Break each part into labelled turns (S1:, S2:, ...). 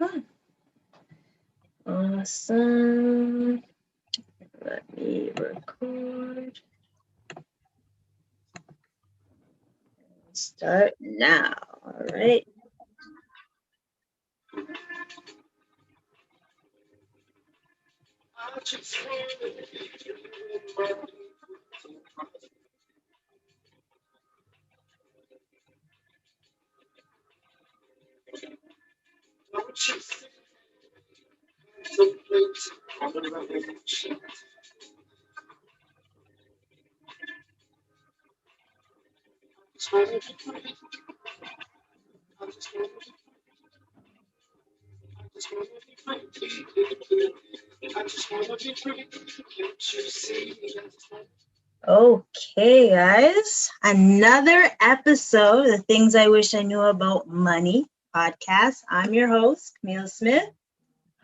S1: fun. Awesome. Let me record. Start now. All right. Okay, guys. Another episode of the Things I Wish I Knew About Money podcast. I'm your host, Camille Smith.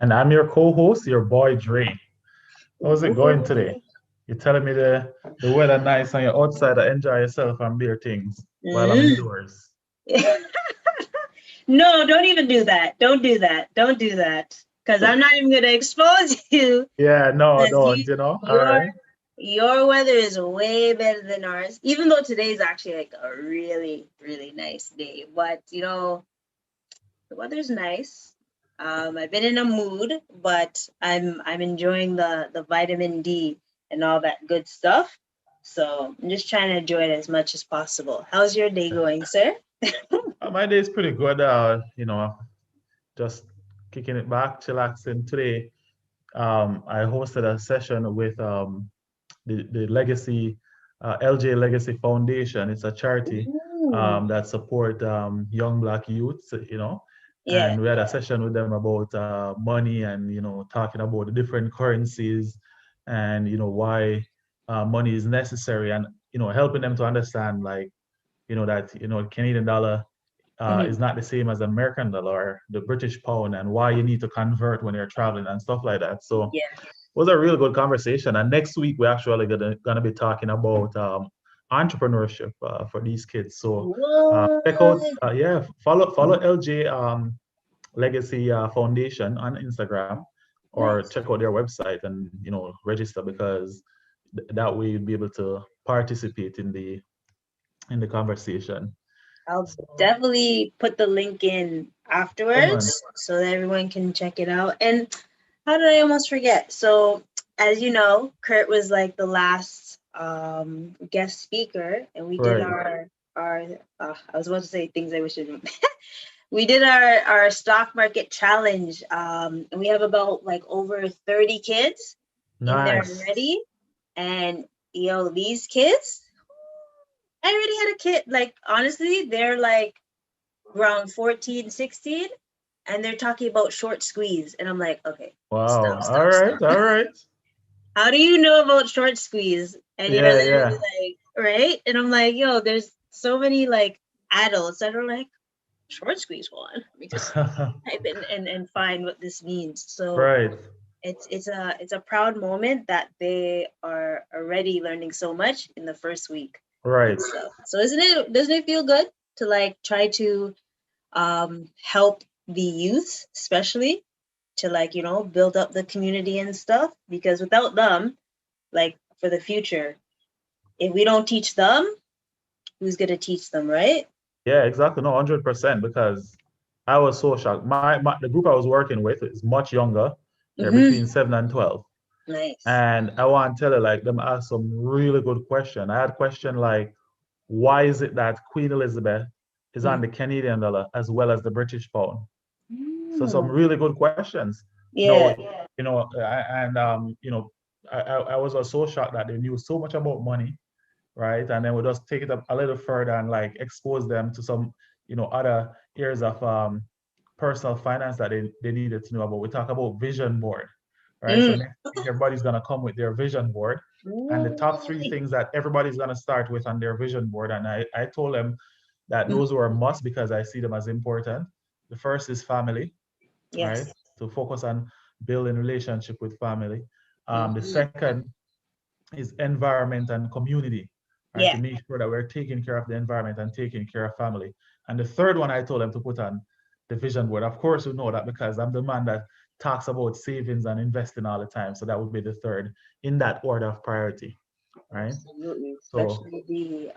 S2: And I'm your co-host, your boy Dre. How's it going today?
S1: Ooh.
S2: You're telling me the weather nice and you're outside to enjoy yourself and beer things while I'm
S1: Mm.
S2: indoors.
S1: No, don't even do that. Don't do that. Don't do that. Because I'm not even going to expose you.
S2: Yeah, no,
S1: Because
S2: don't, you know? All
S1: your
S2: right.
S1: your weather is way better than ours. Even though today's actually like a really, really nice day. But the weather's nice. I've been in a mood, but I'm enjoying the vitamin D and all that good stuff. So I'm just trying to enjoy it as much as possible. How's your day going, sir?
S2: My day is pretty good. Just kicking it back, chillaxing. Today, I hosted a session with the Legacy LJ Legacy Foundation. It's a charity
S1: Ooh.
S2: that support young Black youths,
S1: Yeah.
S2: and we had a session with them about money and talking about the different currencies and why money is necessary and helping them to understand like that Canadian dollar
S1: Mhm.
S2: is not the same as the American dollar or the British pound and why you need to convert when you're traveling and stuff like that. So it
S1: Yeah.
S2: was a real good conversation. And next week we're actually gonna be talking about entrepreneurship for these kids. So check out,
S1: What?
S2: follow LJ Legacy Foundation on Instagram, or
S1: Nice.
S2: check out their website and register because that way you'll be able to participate in the conversation.
S1: I'll
S2: So
S1: definitely put the link in
S2: yeah, man.
S1: afterwards so that everyone can check it out. And how did I almost forget? So, as you know, Kurt was like the last guest speaker, and we did
S2: Right.
S1: our I was about to say things I wish I didn't. We did our stock market challenge, and we have about like over 30 kids in there
S2: Nice.
S1: already. And these kids, I already had a kid. Like honestly, they're like around 14, 16, and they're talking about short squeeze. And I'm like, okay,
S2: Wow.
S1: stop,
S2: All
S1: stop,
S2: right.
S1: stop.
S2: All right.
S1: How do you know about short squeeze? And you're
S2: Yeah,
S1: literally
S2: yeah.
S1: like, right? And I'm like, there's so many like adults that are like, short squeeze one. Let me just type in and find what this means. So
S2: Right.
S1: it's a proud moment that they are already learning so much in the first week and
S2: Right.
S1: stuff. So doesn't it feel good to like try to help the youth, especially to like build up the community and stuff, because without them, like for the future, if we don't teach them, who's going to teach them, right?
S2: Yeah, exactly. No, 100% because I was so shocked. The group I was working with is much younger. They're
S1: Hmm.
S2: between 7 and 12.
S1: Nice.
S2: And I want to tell you, like, them ask some really good question. I had question like, why is it that Queen Elizabeth is on
S1: Mm.
S2: the Canadian dollar as well as the British pound? So some
S1: Mm.
S2: really good questions. No,
S1: Yeah.
S2: and I was so shocked that they knew so much about money, right? And then we just take it up a little further and like expose them to some, other areas of personal finance that they needed to know about. We talk about vision board, right? So
S1: Mm.
S2: next week everybody's gonna come with their vision board and the top three
S1: Ooh.
S2: things that everybody's gonna start with on their vision board. And I told them that
S1: Mm.
S2: those were a must because I see them as important. The first is family, right?
S1: Yes.
S2: To focus on building relationship with family. The
S1: Hmm.
S2: second is environment and community, right? To
S1: Yeah.
S2: make sure that we're taking care of the environment and taking care of family. And the third one I told them to put on the vision board. Of course, we know that because I'm the man that talks about savings and investing all the time. So that would be the third in that order of priority, right?
S1: Absolutely,
S2: So
S1: especially the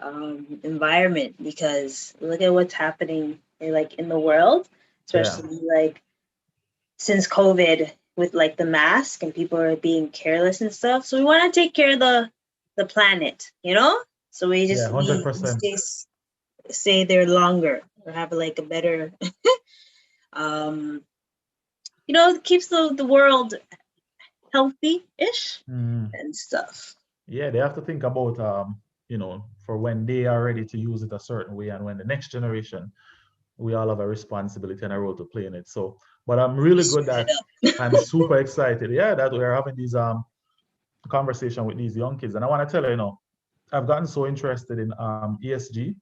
S1: environment, because look at what's happening like in the world,
S2: yeah,
S1: especially like since COVID with like the mask and people are being careless and stuff. So we want to take care of the planet, you know. So we
S2: yeah,
S1: just we
S2: 100%.
S1: stay there longer or have like a better um it keeps the world healthy-ish
S2: Mm.
S1: and stuff.
S2: Yeah, they have to think about for when they are ready to use it a certain way and when the next generation, we all have a responsibility and a role to play in it. So, but I'm really good
S1: Straight
S2: that
S1: up.
S2: I'm super excited. Yeah, that we're having these conversation with these young kids. And I want to tell you, I've gotten so interested in ESG,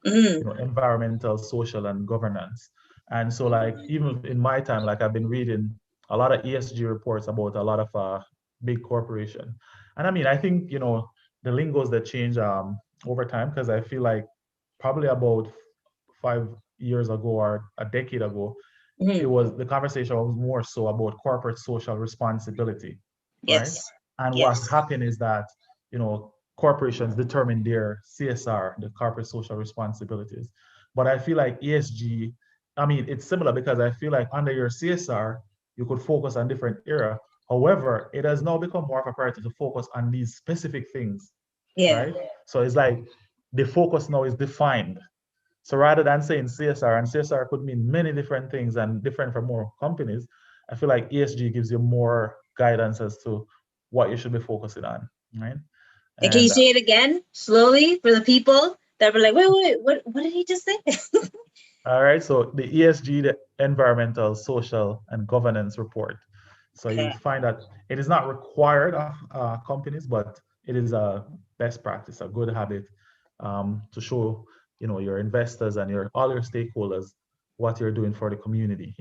S1: Mm,
S2: environmental, social, and governance. And so, like, even in my time, like, I've been reading a lot of ESG reports about a lot of big corporation. And I mean, I think, the lingos that change over time, because I feel like probably about 5 years ago or a decade ago, it
S1: mm.
S2: was the conversation was more so about corporate social responsibility, right?
S1: Yes.
S2: And what
S1: Yes.
S2: happened is that, corporations determine their CSR, the corporate social responsibilities. But I feel like ESG, I mean, it's similar because I feel like under your CSR, you could focus on different area. However, it has now become more of a priority to focus on these specific things,
S1: Yeah.
S2: right? So it's like the focus now is defined. So rather than saying CSR, and CSR could mean many different things and different for more companies, I feel like ESG gives you more guidance as to what you should be focusing on, right?
S1: And can you
S2: And
S1: say it again slowly for the people that were like, wait, what did he just say?
S2: all right, so the ESG, the environmental, social, and governance report. So you
S1: Okay.
S2: find that it is not required of companies, but it is a best practice, a good habit to show, your investors and your all your stakeholders what you're doing for the community,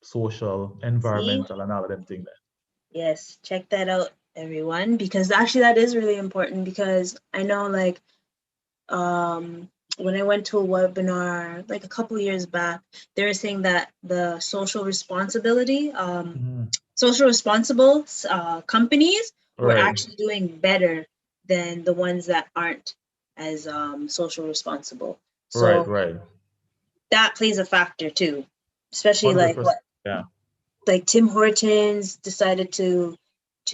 S2: social,
S1: See?
S2: environmental, and all of them things.
S1: Yes, check that out, everyone, because actually that is really important because I know like when I went to a webinar like a couple years back, they were saying that the
S2: Mhm.
S1: social responsible companies were
S2: Right,
S1: actually doing better than the ones that aren't as social responsible.
S2: right,
S1: So
S2: right.
S1: that plays a factor too, especially like
S2: 100%.
S1: what
S2: Yeah.
S1: like Tim Hortons decided to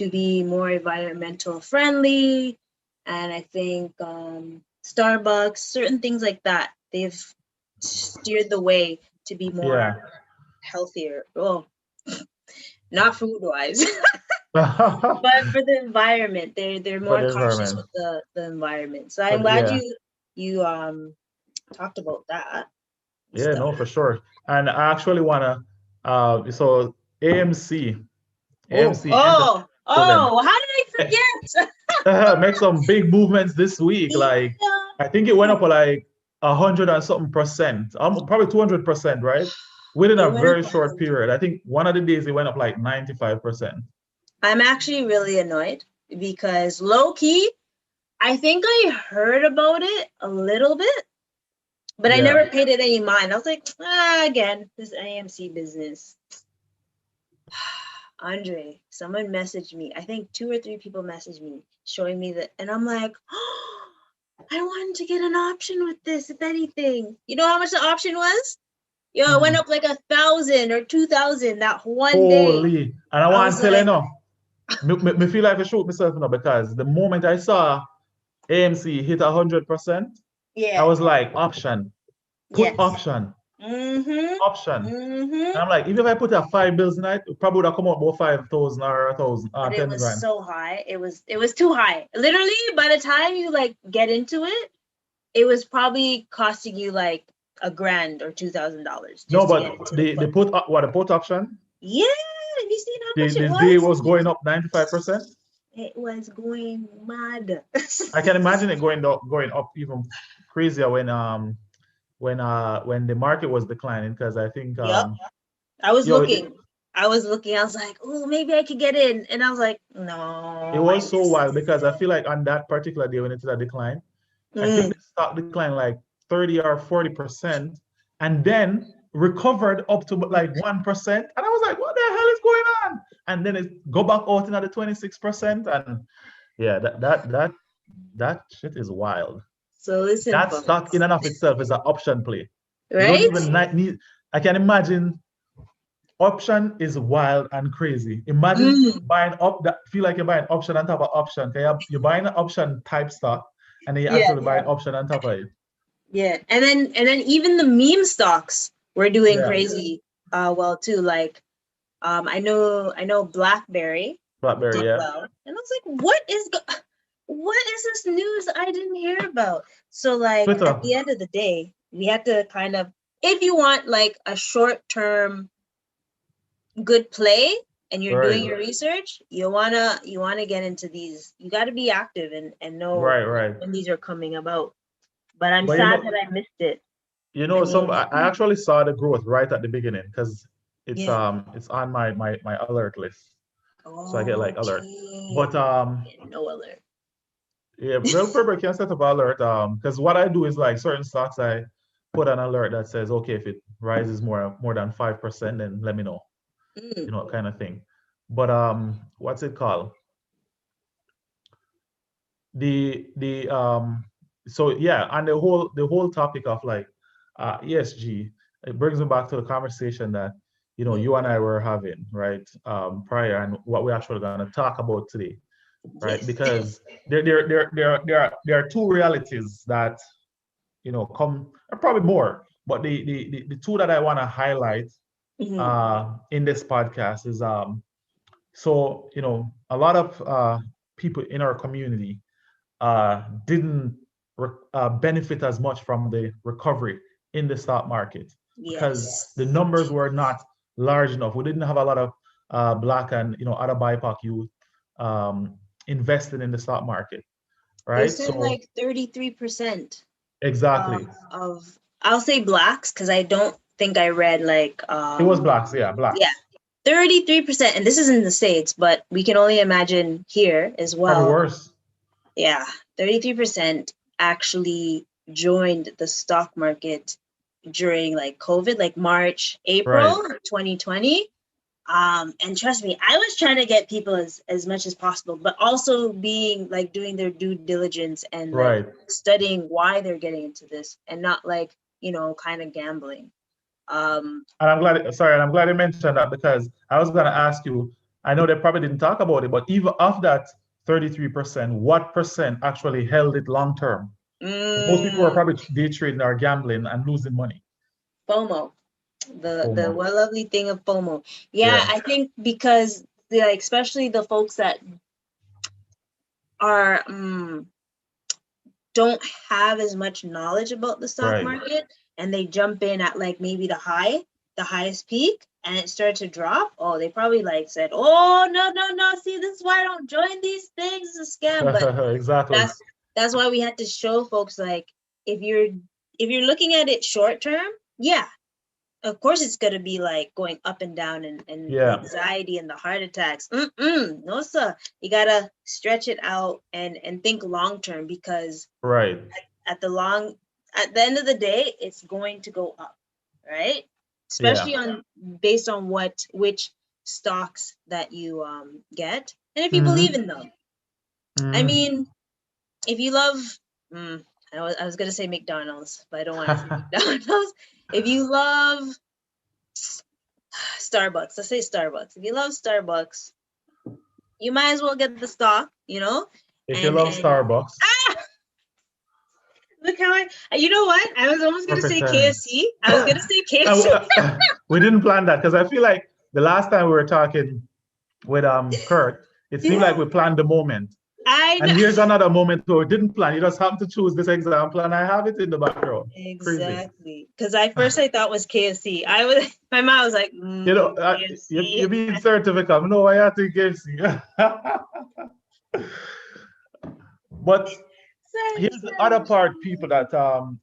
S1: be more environmental friendly, and I think Starbucks, certain things like that, they've steered the way to be more
S2: Yeah.
S1: healthier. Well, not food wise,
S2: For
S1: but for the environment, they're more
S2: the
S1: cautious
S2: environment.
S1: with the environment. So
S2: For
S1: I'm
S2: the,
S1: glad
S2: yeah.
S1: you talked about that and
S2: Yeah,
S1: stuff.
S2: no, for sure. And I actually wanna so AMC,
S1: Oh,
S2: AMC Entertainment
S1: oh,
S2: Holdings
S1: oh! How did I forget?
S2: make some big movements this week. Like I think it went up like 100 and something percent, probably 200%, right? Within
S1: It
S2: a
S1: went up
S2: very short period. I think one of the days it went up like 95%.
S1: I'm actually really annoyed because low key, I think I heard about it a little bit, but I
S2: Yeah.
S1: never paid it any mind. I was like, again, this AMC business. Andre, someone messaged me. I think two or three people messaged me showing me that, and I'm like, oh, I wanted to get an option with this, if anything. You know how much the option was? Yo, it went
S2: Hmm.
S1: up like 1,000 or 2,000 that one day.
S2: Holy. And I
S1: I
S2: want
S1: was
S2: to tell you
S1: like,
S2: now, me feel like I shoot myself now because the moment I saw AMC hit 100%, I
S1: yeah,
S2: was like, option, put
S1: yes.
S2: option,
S1: Mm-hmm.
S2: option.
S1: Mm-hmm.
S2: And I'm like, even if I put a 5 bills in it, it probably would have come out about 5,000 or 1,000,
S1: But it
S2: 10
S1: was
S2: grand.
S1: so high. It was too high. Literally, by the time you like get into it, it was probably costing you like $1,000 or $2,000
S2: No,
S1: just to get
S2: but
S1: into the
S2: the
S1: put.
S2: put what the put option,
S1: Yeah, have you seen how much it
S2: the day
S1: was?
S2: was going up 95%.
S1: It was going mad.
S2: I can imagine it going up even crazier when the market was declining because I think
S1: Yep. I was
S2: yo it,
S1: looking. I was looking. I was like, oh, maybe I could get in. And I was like, no,
S2: it
S1: I
S2: was so
S1: missed
S2: wild because I feel like on that particular day when it did a decline,
S1: it.
S2: I think
S1: Mm,
S2: the stock declined like 30 or 40%. And then recovered up to like 1%. And I was like, what the hell is going on? And then it go back out into the 26%. And yeah, that shit is wild.
S1: So listen,
S2: That stock
S1: folks,
S2: in and of itself is an option play. You don't
S1: right?
S2: even need, I can imagine option is wild and crazy. Imagine
S1: Mm,
S2: buying up that feel like you're buying option on top of option. Okay, you're buying an option type stock and then you're
S1: yeah,
S2: actually buying option on top of it.
S1: yeah. And then even the meme stocks were doing
S2: Yeah,
S1: crazy well too. Like I know BlackBerry
S2: BlackBerry,
S1: did
S2: yeah.
S1: well. And I was like, what is this news I didn't hear about? So like at
S2: Twitter,
S1: the end of the day, we had to kind of, if you want like a short term good play and you're doing
S2: right,
S1: your research, you wanna get into these. You got to be active and know
S2: right, right.
S1: when these are coming about. But I'm
S2: But
S1: sad that I missed it. I
S2: some
S1: mean,
S2: I actually saw the growth right at the beginning because
S1: yeah.
S2: it's on my alert list. So I get like alert.
S1: Okay.
S2: But
S1: No alert.
S2: yeah, well, Purple can set up an alert. Because what I do is like certain stocks, I put an alert that says, okay, if it rises more than 5%, then let me know,
S1: Mm,
S2: kind of thing. But what's it called? The so yeah, and the whole topic of like ESG, it brings me back to the conversation that
S1: yeah.
S2: you and I were having, right, prior, and what we're actually going to talk about today, right?
S1: Yes.
S2: Because there are two realities that come, probably more, but the two that I want to highlight
S1: Mhm.
S2: in this podcast is so a lot of people in our community didn't benefit as much from the recovery in the stock market because
S1: Yes.
S2: the numbers were not large enough. We didn't have a lot of black and other BIPOC youth invested in the stock market,
S1: They
S2: right?
S1: said
S2: So
S1: like 33%
S2: exactly,
S1: of, I'll say blacks because I don't think I read like
S2: it was blacks, yeah,
S1: yeah,
S2: blacks.
S1: 33%, and this is in the States, but we can only imagine here as
S2: Probably
S1: well.
S2: worse.
S1: Yeah, 33% actually joined the stock market during like COVID, like March,
S2: Right,
S1: April 2020. And trust me, I was trying to get people as much as possible, but also being like doing their due diligence and like
S2: right.
S1: studying why they're getting into this and not like, kind of gambling.
S2: And I'm glad you mentioned that because I was going to ask you, I know they probably didn't talk about it, but even of that 33%, what percent actually held it long term? Most people are
S1: mm,
S2: probably day trading or gambling and losing money.
S1: FOMO, the
S2: FOMO.
S1: one lovely thing of FOMO. Yeah,
S2: Yeah,
S1: I think because like especially the folks that are don't have as much knowledge about the stock
S2: right.
S1: market and they jump in at like maybe the highest peak and it started to drop, oh, they probably like said, oh, no, no, no, see, this is why I don't join these things, it's a scam. But
S2: Exactly.
S1: that's why we had to show folks like if you're looking at it short term, yeah, of course it's going to be like going up and down and the
S2: Yeah,
S1: anxiety and the heart attacks. No sir, you gotta stretch it out and think long term because
S2: right.
S1: at the long at the end of the day it's going to go up, right?
S2: Yeah.
S1: Especially on based on which stocks that you get and if you believe
S2: Mm-hmm.
S1: in them. I
S2: Mm-hmm.
S1: mean, if you love I was gonna say McDonald's, but I don't want to say McDonald's. If you love Starbucks, let's say Starbucks, if you love Starbucks, you might as well get the stock,
S2: If you love
S1: and
S2: Starbucks,
S1: look how you know what? I was almost gonna
S2: perfect
S1: say
S2: timing.
S1: KFC. I was gonna say
S2: And
S1: KFC.
S2: we didn't plan that because I feel like the last time we were talking with Kurt, it seemed like
S1: Yeah,
S2: we planned the moment.
S1: I
S2: And
S1: know.
S2: here's another moment where we didn't plan. You just happened to choose this example, and I have it in the background. Crazy.
S1: Exactly. Because I thought was KFC. My mom was like,
S2: You're
S1: KFC.
S2: being certificate. No, I have to KFC. But here's the other part, people, that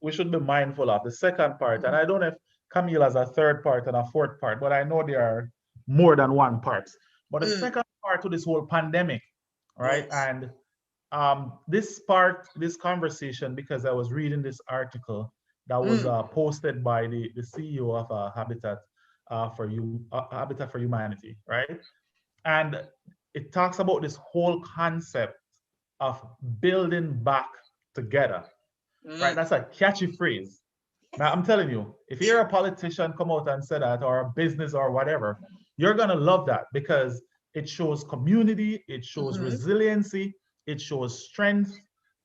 S2: we should be mindful of. The second part, and I don't know if Camille has a third part and a fourth part, but I know there are more than one part. But the
S1: Mm,
S2: second part to this whole pandemic, right?
S1: yes.
S2: And this conversation, because I was reading this article that was
S1: Mm.
S2: posted by the CEO of Habitat for Humanity, right? And it talks about this whole concept of building back together, right?
S1: Mm.
S2: That's a catchy phrase. Now, I'm telling you, if you're a politician, come out and say that, or a business or whatever, you're going to love that because it shows community, it shows
S1: Mm-hmm.
S2: resiliency, it shows strength,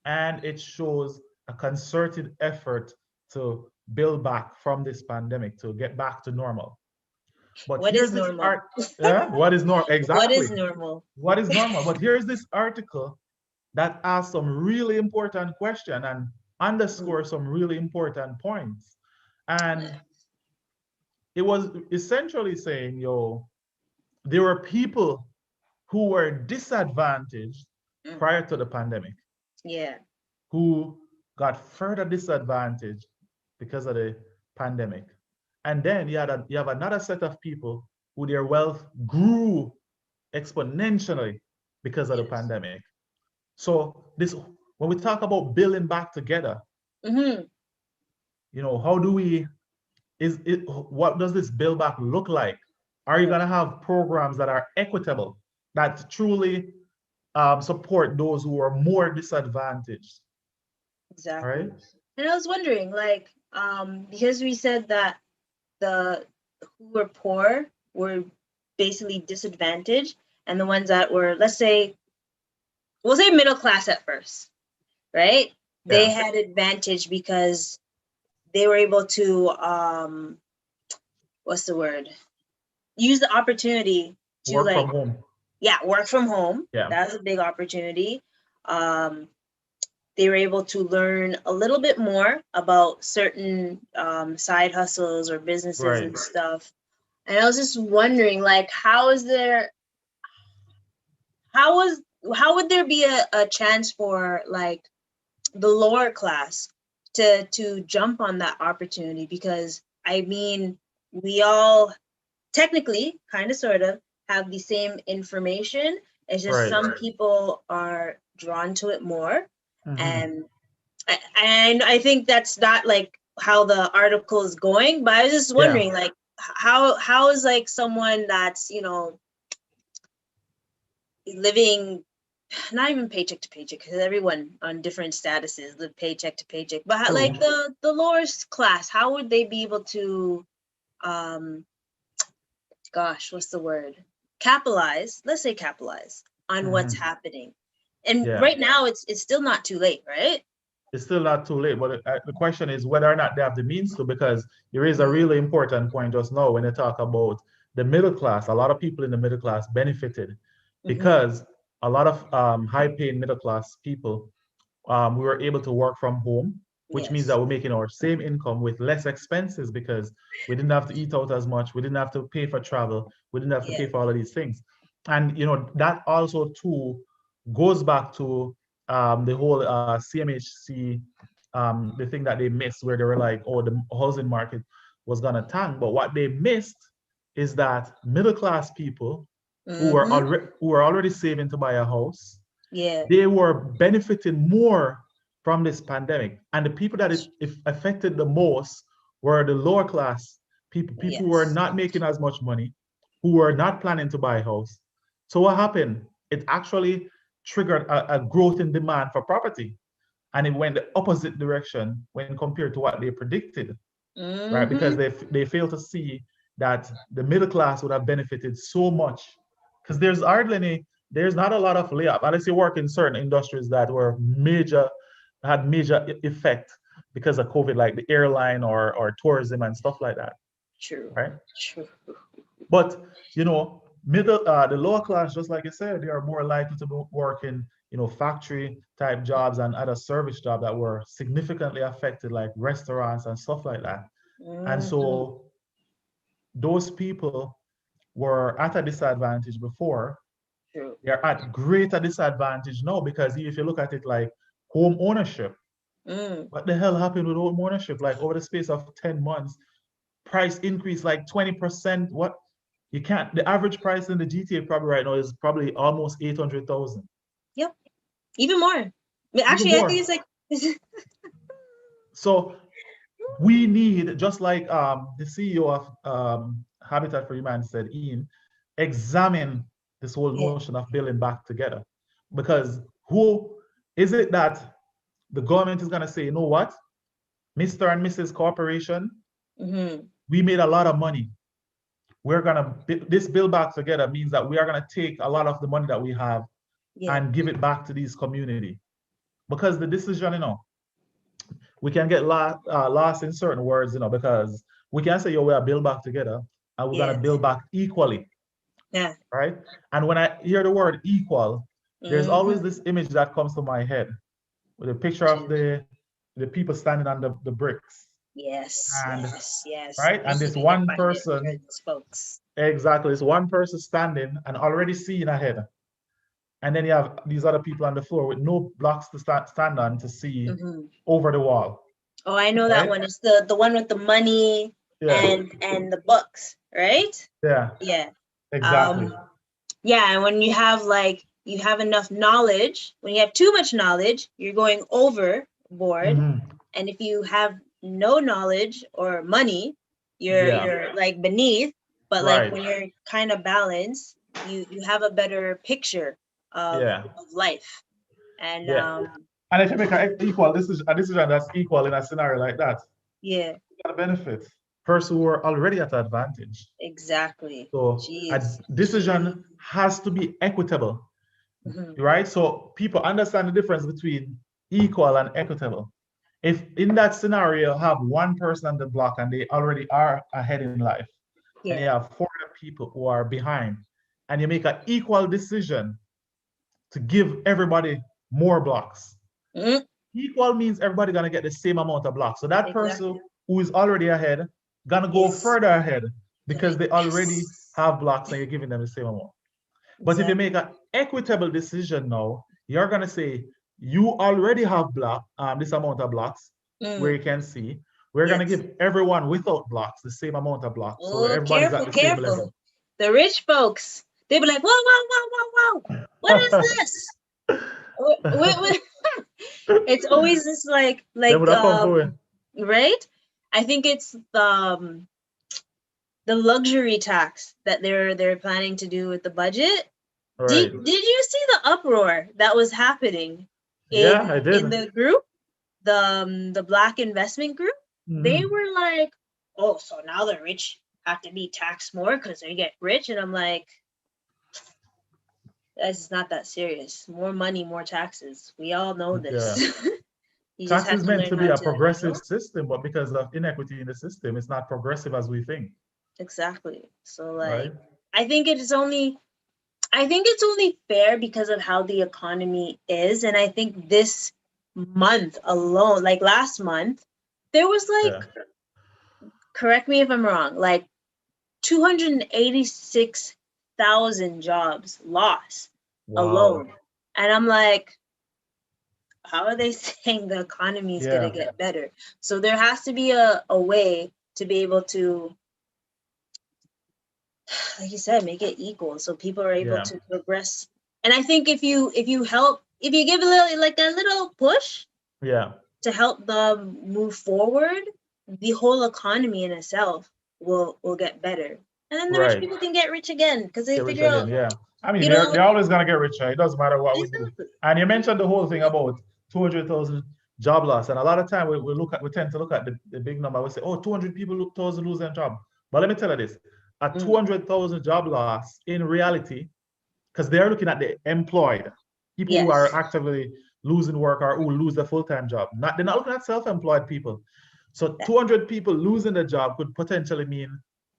S2: and it shows a concerted effort to build back from this pandemic, to get back to normal. But
S1: What is
S2: here's this
S1: normal?
S2: art. Yeah, what is normal?
S1: What is
S2: Exactly.
S1: normal?
S2: What is normal? But here's this article that asks some really important question and
S1: Mm.
S2: underscore some really important points. And it was essentially saying, yo, there were people who were disadvantaged
S1: Mm.
S2: prior to the pandemic,
S1: Yeah.
S2: who got further disadvantaged because of the pandemic. And then you have another set of people who their wealth grew exponentially because of the
S1: Yes.
S2: pandemic. So this when we talk about building back together,
S1: Mm-hmm.
S2: how do we is it what does this build back look like? Are you
S1: Right.
S2: gonna have programs that are equitable, that truly support those who are more disadvantaged? All
S1: Exactly.
S2: right.
S1: And I was wondering, like, because we said that the who were poor were basically disadvantaged, and the ones that were, let's say, we'll say middle class at first, right? They
S2: Yeah.
S1: had advantage because they were able to what's the word? Use the opportunity to
S2: Work
S1: like,
S2: from home.
S1: yeah, work from home.
S2: Yeah.
S1: That was a big opportunity. Um, they were able to learn a little bit more about certain side hustles or businesses
S2: Right.
S1: and stuff. And I was just wondering, like, how was how would there be a chance for like the lower class to jump on that opportunity? Because I mean, we all technically kind of sort of have the same information. It's just
S2: Right.
S1: some people are drawn to it more.
S2: Mm-hmm.
S1: And I think that's not like how the article is going, but I was just
S2: Yeah.
S1: wondering, like, how is like someone that's living not even paycheck to paycheck, because everyone on different statuses live paycheck to paycheck, but
S2: True.
S1: like the lower class, how would they be able to um gosh, what's the word? Capitalize, let's say capitalize on what's
S2: Mm-hmm.
S1: happening. And
S2: Yeah.
S1: right now it's still not too late, right?
S2: It's still not too late, but the question is whether or not they have the means to, because you raise a
S1: Mm.
S2: really important point just now when you talk about the middle class. A lot of people in the middle class benefited
S1: Mm-hmm.
S2: because a lot of high-paying middle class people, we were able to work from home, which means that
S1: Yes.
S2: we're making our same income with less expenses because we didn't have to eat out as much, we didn't have to pay for travel, we didn't have to pay
S1: Yeah.
S2: for all of these things. And that also too goes back to the whole CMHC, the thing that they missed where they were like, oh, the housing market was gonna tank. But what they missed is that middle class people
S1: Mm-hmm.
S2: who were already saving to buy a house,
S1: Yeah.
S2: they were benefiting more from this pandemic. And the people that it affected the most were the lower class people who were
S1: Yes.
S2: not making as much money, who were not planning to buy a house. So what happened? It actually triggered a growth in demand for property. And it went the opposite direction when compared to what they predicted, right? Because
S1: Mm-hmm.
S2: they fail to see that the middle class would have benefited so much. Because there's not a lot of layoff unless you work in certain industries that had major effect because of COVID, like the airline or tourism and stuff like that,
S1: True.
S2: right?
S1: True.
S2: But the lower class, just like I said, they are more likely to be working, factory type jobs and other service jobs that were significantly affected, like restaurants and stuff like that. And
S1: Mm-hmm.
S2: so those people were at a disadvantage before.
S1: True.
S2: They're at greater disadvantage now because if you look at it like home ownership,
S1: Mm.
S2: what the hell happened with home ownership? Like over the space of 10 months, price increase like 20%. What you can't the average price in the GTA probably right now is probably almost 800,000.
S1: Yep. Even more. I mean,
S2: Even
S1: actually, I think
S2: more.
S1: it's like
S2: So We need, just like the CEO of Habitat for Humanity said, Ian, examine this whole
S1: Yeah.
S2: notion of building back together. Because who is it that the government is going to say, you know what, Mr. and Mrs. Corporation,
S1: Mm-hmm.
S2: we made a lot of money. We're going to, this build back together means that we are going to take a lot of the money that we have
S1: Yeah.
S2: and give it back to these community. Because the decision, we can get lost in certain words, because we can say, yo, we are build back together and we're going to
S1: Yes.
S2: build back equally,
S1: Yeah.
S2: right? And when I hear the word equal, there's always
S1: Mm-hmm.
S2: this image that comes to my head with a picture of the people standing on the bricks.
S1: Yes.
S2: And
S1: Yes. Yes.
S2: right, and
S1: Easy
S2: this
S1: to
S2: one
S1: find it for
S2: person,
S1: these folks.
S2: exactly, this one person standing and already seeing ahead. And then you have these other people on the floor with no blocks to stand on to see
S1: Mm-hmm.
S2: over the wall,
S1: Oh, I know that
S2: right?
S1: one. It's the one with the money
S2: Yeah,
S1: and the books, right?
S2: yeah,
S1: Yeah.
S2: exactly.
S1: Um, yeah, and when you have you have enough knowledge, when you have too much knowledge, you're going overboard.
S2: Hmm.
S1: And if you have no knowledge or money,
S2: Yeah,
S1: you're like beneath. But like
S2: right.
S1: when you're kind of balanced, you have a better picture
S2: Yeah,
S1: of life. And
S2: yeah. And if you make an equal decision, a decision that's equal in a scenario like that,
S1: yeah,
S2: you got a benefit. Person who are already at advantage.
S1: exactly.
S2: So a
S1: Jeez.
S2: decision has to be equitable,
S1: Hmm.
S2: right? So people understand the difference between equal and equitable. If in that scenario you have one person on the block and they already are ahead in life, and you
S1: Yeah.
S2: have four other people who are behind, and you make an equal decision to give everybody more blocks.
S1: Mm,
S2: Equal means everybody gonna get the same amount of blocks. So that person
S1: exactly.
S2: who is already ahead gonna go
S1: Is
S2: further ahead
S1: gonna
S2: because they already
S1: yes.
S2: have blocks and you're giving them the same amount. But if you make
S1: Exactly.
S2: an equitable decision now, you're gonna say you already have this amount of blocks where
S1: Mm,
S2: you can see. We're gonna
S1: yes.
S2: give everyone without blocks the same amount of blocks, so
S1: Oh,
S2: everybody's at
S1: careful,
S2: the same level.
S1: careful. The rich folks, they be like, whoa, whoa, whoa, whoa, whoa. What is this? It's always this
S2: They would have come for it.
S1: right? I think it's the luxury tax that they're planning to do with the budget.
S2: Right.
S1: Did you see the uproar that was happening
S2: Yeah, I
S1: in
S2: did.
S1: the group, the Black investment group? They
S2: Hmm.
S1: were like, "Oh, so now the rich have to be taxed more because they get rich," and I'm like, "That's not that serious. More money, more taxes. We all know
S2: Yeah.
S1: this. You just
S2: Tax
S1: have
S2: is
S1: to
S2: meant
S1: learn
S2: to be
S1: how
S2: a
S1: to,
S2: progressive system, but because of inequity in the system, it's not progressive as we think,
S1: exactly." So
S2: right?
S1: I think it's only fair because of how the economy is. And I think this month alone, like last month, there was
S2: Yeah.
S1: correct me if I'm wrong, like 286,000 jobs lost
S2: Wow.
S1: alone. And I'm like, how are they saying the economy is going to
S2: Yeah.
S1: get better? So there has to be a way to be able to, like you said, make it equal so people are able
S2: Yeah.
S1: to progress. And I think if you give a little like a little push
S2: Yeah.
S1: to help them move forward, the whole economy in itself will get better. And then the rich
S2: Right.
S1: people can get rich again because they
S2: Get rich
S1: figure
S2: again.
S1: out,
S2: Yeah. I mean,
S1: you
S2: they're
S1: know,
S2: always gonna get richer. It doesn't matter what we do.
S1: exactly.
S2: And you mentioned the whole thing about 200,000 job loss. And a lot of time we tend to look at the big number. We say, oh, 200 people thousand lose their job. But let me tell you this. A
S1: Mm,
S2: 200,000 job loss in reality, because they're looking at the employed, people who are
S1: yes.
S2: actively losing work or who lose their full-time job. They're not looking at self-employed people. So
S1: That,
S2: 200 people losing their job could potentially mean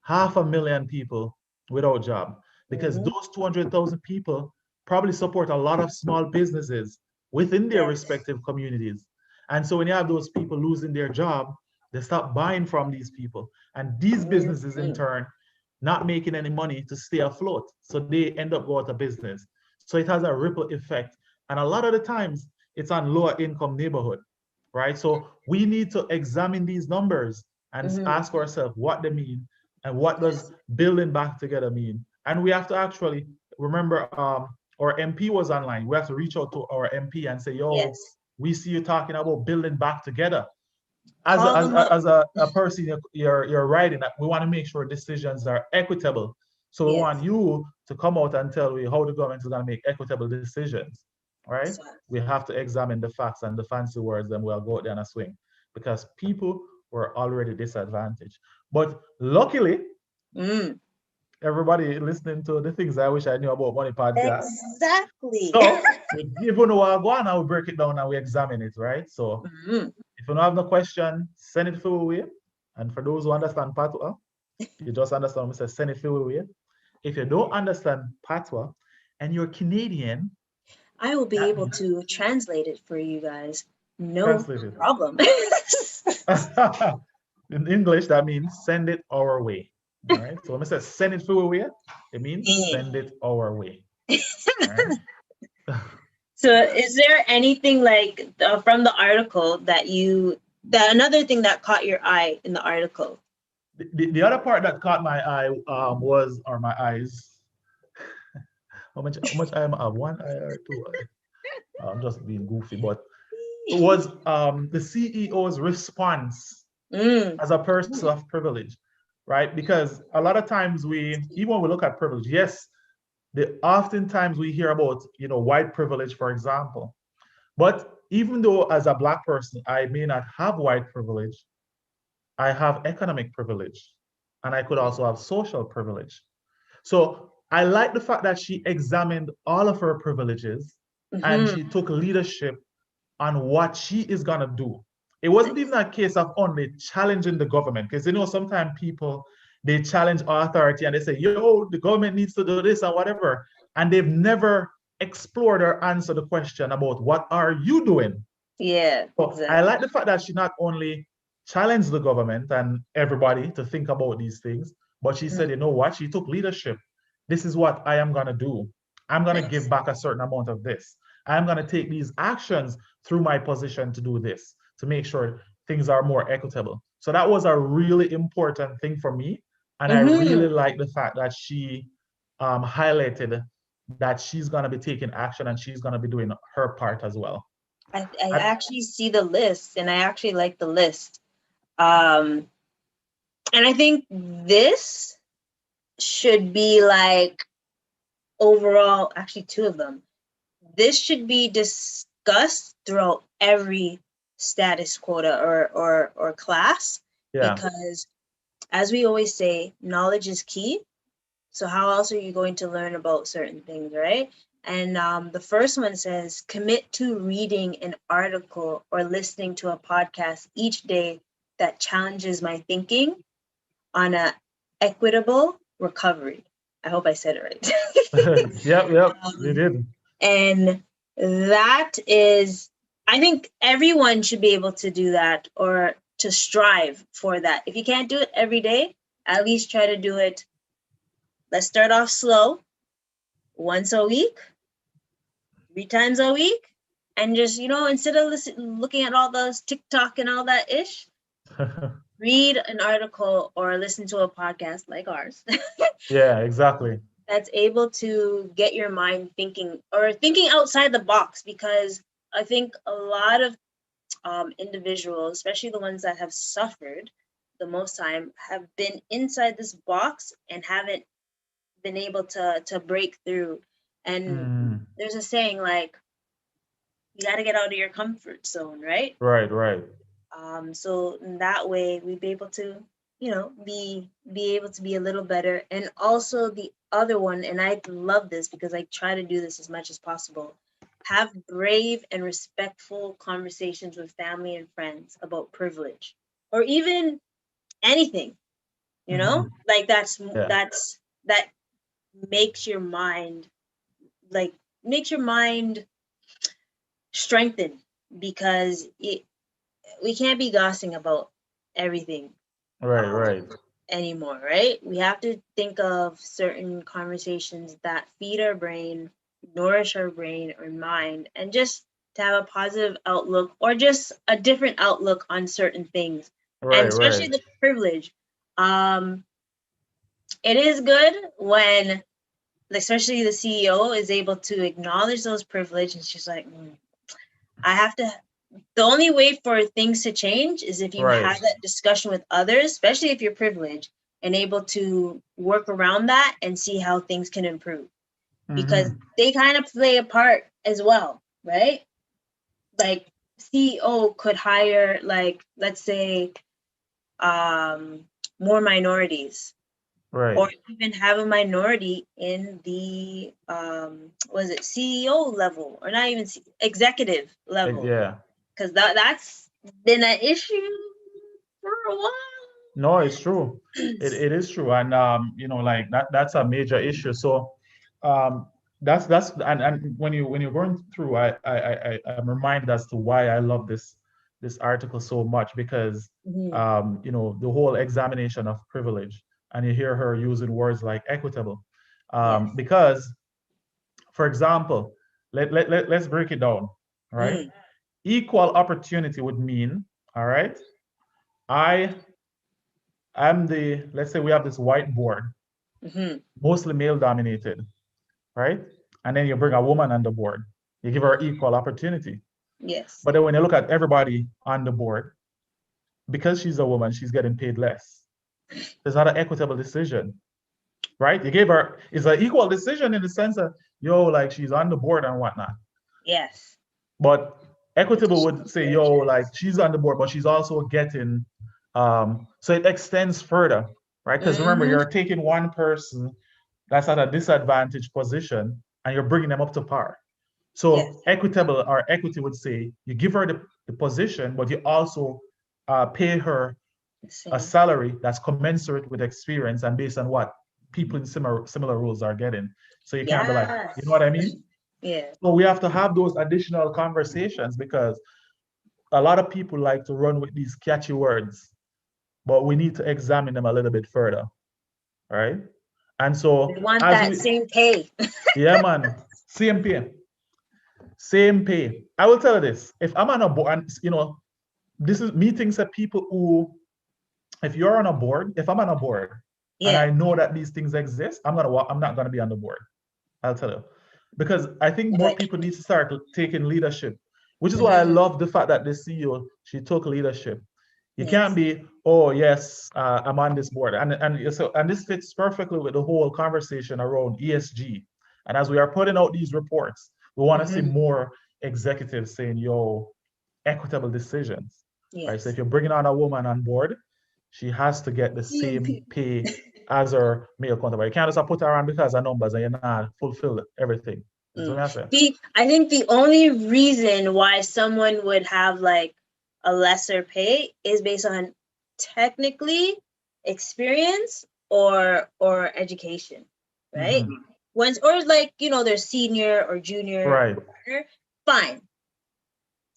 S2: 500,000 people without job, because
S1: mhm,
S2: those 200,000 people probably support a lot of small businesses within their
S1: yes.
S2: respective communities. And so when you have those people losing their job, they stop buying from these people. And these businesses in
S1: Mhm,
S2: turn not making any money to stay afloat. So they end up going out of business. So it has a ripple effect. And a lot of the times it's on lower income neighborhood, right? So we need to examine these numbers and
S1: mhm,
S2: ask ourselves what they mean and what does
S1: yes.
S2: building back together mean. And we have to actually remember our MP was online. We have to reach out to our MP and say, yo,
S1: Yes.
S2: we see you talking about building back together. as
S1: Call
S2: a, as
S1: them
S2: a,
S1: up.
S2: as a person you're writing, we want to make sure decisions are equitable. So we want
S1: Yes.
S2: you to come out and tell me how the government is going to make equitable decisions, right?
S1: So,
S2: We have to examine the facts and the fancy words, and we'll go out there and swing because people were already disadvantaged. But luckily,
S1: mm,
S2: everybody listening to the things I wish I knew about money podcast.
S1: exactly.
S2: So even though I go on, I will break it down and we examine it, right? So
S1: Mhm.
S2: if you don't have no question, send it through way. And for those who understand Patois, you just understand me say send it through way. If you don't understand Patois and you're Canadian,
S1: I will be
S2: that
S1: able
S2: means
S1: to translate it for you guys. No
S2: translate it.
S1: problem.
S2: In English, that means send it our way. All right. So when I say send it through way, it means send it our way. All right.
S1: So, is there anything like from the article that another thing that caught your eye in the article?
S2: The other part that caught my eye was, or my eyes, how much I am have one eye or two eye? I'm just being goofy, but it was the CEO's response
S1: Mm,
S2: as a person of privilege, right? Because a lot of times even when we look at privilege, yes, oftentimes we hear about, white privilege, for example. But even though as a Black person, I may not have white privilege, I have economic privilege, and I could also have social privilege. So I like the fact that she examined all of her privileges and
S1: mm-hmm.
S2: she took leadership on what she is going to do. It wasn't even
S1: Nice.
S2: a case of only challenging the government, because sometimes people they challenge authority and they say, yo, the government needs to do this and whatever. And they've never explored or answered the question about what are you doing?
S1: Yeah,
S2: So I like
S1: exactly.
S2: the fact that she not only challenged the government and everybody to think about these things, but she said,
S1: Mm,
S2: you know what? She took leadership. This is what I am going to do. I'm going to give
S1: nice.
S2: back a certain amount of this. I'm going to take these actions through my position to do this, to make sure things are more equitable. So that was a really important thing for me. And I
S1: Mm-hmm.
S2: really like the fact that she highlighted that she's going to be taking action and she's going to be doing her part as well.
S1: I
S2: I,
S1: actually see the list, and I actually like the list. Um, and I think this should be like overall, actually, two of them. This should be discussed throughout every status quota or class,
S2: yeah.
S1: because as we always say, knowledge is key. So how else are you going to learn about certain things, right? And the first one says, commit to reading an article or listening to a podcast each day that challenges my thinking on a equitable recovery. I hope I said it right.
S2: Yep, you
S1: um,
S2: did.
S1: and that is, I think everyone should be able to do that or to strive for that. If you can't do it every day, at least try to do it. Let's start off slow, once a week, 3 times a week, and just, instead of looking at all those TikTok and all that ish, read an article or listen to a podcast like ours
S2: Yeah, exactly.
S1: that's able to get your mind thinking or thinking outside the box, because I think a lot of individuals, especially the ones that have suffered the most time, have been inside this box and haven't been able to break through. And
S2: Mm,
S1: there's a saying like, you got to get out of your comfort zone, right?
S2: right.
S1: So in that way, we'd be able to, be able to be a little better. And also the other one, and I love this because I try to do this as much as possible. Have brave and respectful conversations with family and friends about privilege, or even anything.
S2: Hmm.
S1: Like
S2: Yeah,
S1: that makes your mind like makes your mind strengthened, because we can't be gossiping about everything um,
S2: right.
S1: anymore, right? We have to think of certain conversations that feed our brain, nourish our brain or mind, and just to have a positive outlook or just a different outlook on certain things, and especially
S2: Right.
S1: the privilege. Um, it is good when, especially the CEO, is able to acknowledge those privileges, and she's like, I have to. the only way for things to change is if you
S2: Right.
S1: have that discussion with others, especially if you're privileged, and able to work around that and see how things can improve, because
S2: Mm-hmm.
S1: they kind of play a part as well, right? Like CEO could hire, like, let's say, um, more minorities,
S2: Right.
S1: or even have a minority in the was it CEO level, or not even executive level,
S2: Yeah.
S1: because that's been an issue for a while.
S2: No, it's true. It is true. And you know, like that's a major issue. So um that's and when you're going through, I'm reminded as to why I love this article so much, because
S1: Mhm.
S2: you know, the whole examination of privilege, and you hear her using words like equitable.
S1: Yes.
S2: Because, for example, let's break it down. All right.
S1: Mm.
S2: Equal opportunity would mean, all right, I I'm the, let's say we have this whiteboard,
S1: Mm-hmm.
S2: mostly male dominated, right? And then you bring a woman on the board, you give her equal opportunity.
S1: Yes.
S2: But then when you look at everybody on the board, because she's a woman, she's getting paid less. It's not an equitable decision, right? You gave her, it's an equal decision in the sense that, yo, like she's on the board and whatnot.
S1: Yes.
S2: But
S1: Because
S2: equitable
S1: she
S2: would
S1: was
S2: say, yo,
S1: graduate.
S2: like she's on the board, but she's also getting, so it extends further, right? Because remember,
S1: Mm-hmm.
S2: you're taking one person that's at a disadvantaged position and you're bringing them up to par.
S1: Yes.
S2: So equitable or equity would say you give her the position, but you also pay her
S1: The
S2: a
S1: same.
S2: salary that's commensurate with experience and based on what people in similar roles are getting. So you can't be like, you know
S1: Yes.
S2: what I mean?
S1: Yeah.
S2: So we have to have those additional conversations, because a lot of people like to run with these catchy words, but we need to examine them a little bit further, right? And
S1: We
S2: so
S1: want
S2: as
S1: that
S2: we,
S1: same pay.
S2: yeah, man, same pay, same pay. I will tell you this: if I'm on a board, and you know, this is meetings of people who, if you're on a board, if I'm on a board, and I
S1: Yeah.
S2: know that these things exist, I'm not gonna be on the board. I'll tell you. Because I think more
S1: Like,
S2: people need to start taking leadership, which is why I
S1: mm-hmm.
S2: love the fact that the CEO, she took leadership. You can't
S1: Yes.
S2: be, oh yes, I'm on this board, and this fits perfectly with the whole conversation around ESG. And as we are putting out these reports, we want to see
S1: Mm-hmm.
S2: more executives saying, "Yo, equitable decisions." Right. So if
S1: Yes.
S2: you're bringing on a woman on board, she has to get the
S1: Same
S2: same
S1: pay.
S2: pay as her male counterpart. You can't just put her on because of numbers and you're not fulfill everything. You see what
S1: Mm.
S2: I say?
S1: I think the only reason why someone would have like a lesser pay is based on technically experience or education, right?
S2: Mm-hmm.
S1: Once, or like, they're senior or junior
S2: Right.
S1: partner, fine.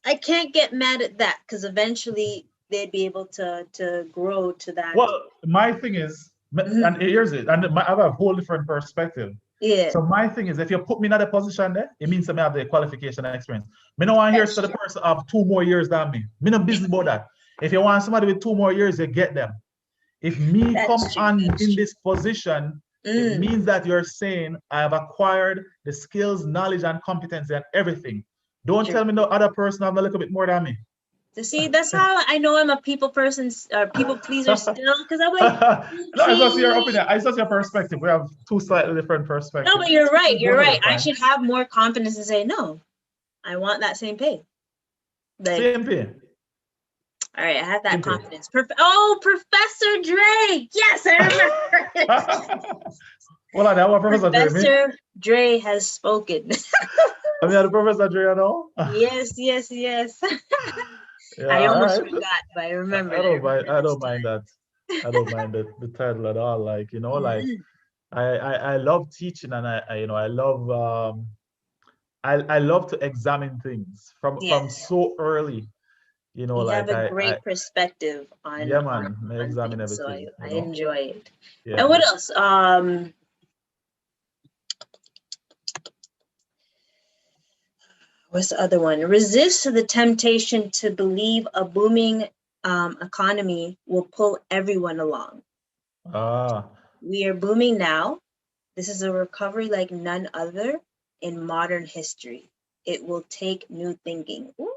S1: I can't get mad at that because eventually they'd be able to grow to that.
S2: Well, my thing is,
S1: Mhm.
S2: and here's it, and I have a whole different perspective.
S1: Yeah,
S2: So my thing is, if you put me in that position there, it means that I have the qualification and experience. Me no want to hear so
S1: that's
S2: the
S1: true.
S2: person have 2 more years than me. Me no business about that. If you want somebody with 2 more years, you get them. If me
S1: That's
S2: come
S1: true.
S2: on
S1: That's
S2: in
S1: true.
S2: this position, it
S1: Mm.
S2: means that you're saying I have acquired the skills, knowledge, and competency and everything. Don't
S1: True.
S2: tell me no other person have a little bit more than me.
S1: To see, that's how I know I'm a people person or people pleaser still, because I'm like,
S2: No, it's just your
S1: okay.
S2: opinion. It's just your perspective. We have two slightly different
S1: No, but
S2: perspectives.
S1: you're right. You're
S2: Both of
S1: right.
S2: them
S1: I
S2: fine.
S1: should have more confidence and say, no, I want that same pay. Like,
S2: Same thing.
S1: all right, I have that
S2: Same thing.
S1: confidence. Professor Dre. Yes, I remember it.
S2: Well, that was Professor Jeremy.
S1: Professor Dre has spoken.
S2: I mean, the Professor Jeremy, know.
S1: Yes, yes, yes.
S2: Yeah,
S1: I
S2: all
S1: almost
S2: right.
S1: forgot, but I
S2: I
S1: remembered. I
S2: don't mind.
S1: remember
S2: I
S1: this
S2: don't mind that. I don't mind the title at all. Like, you know, like
S1: time.
S2: I love teaching, and I love I love to examine things from
S1: Yes,
S2: so early.
S1: you have
S2: Like
S1: a
S2: I
S1: great perspective on
S2: yeah,
S1: on
S2: man, I
S1: on
S2: examine
S1: things, so I,
S2: everything.
S1: I enjoy it. And
S2: Yeah.
S1: what else? What's the other one? Resist the temptation to believe a booming economy will pull everyone along.
S2: Ah,
S1: We are booming now. This is a recovery like none other in modern history. It will take new thinking. Ooh.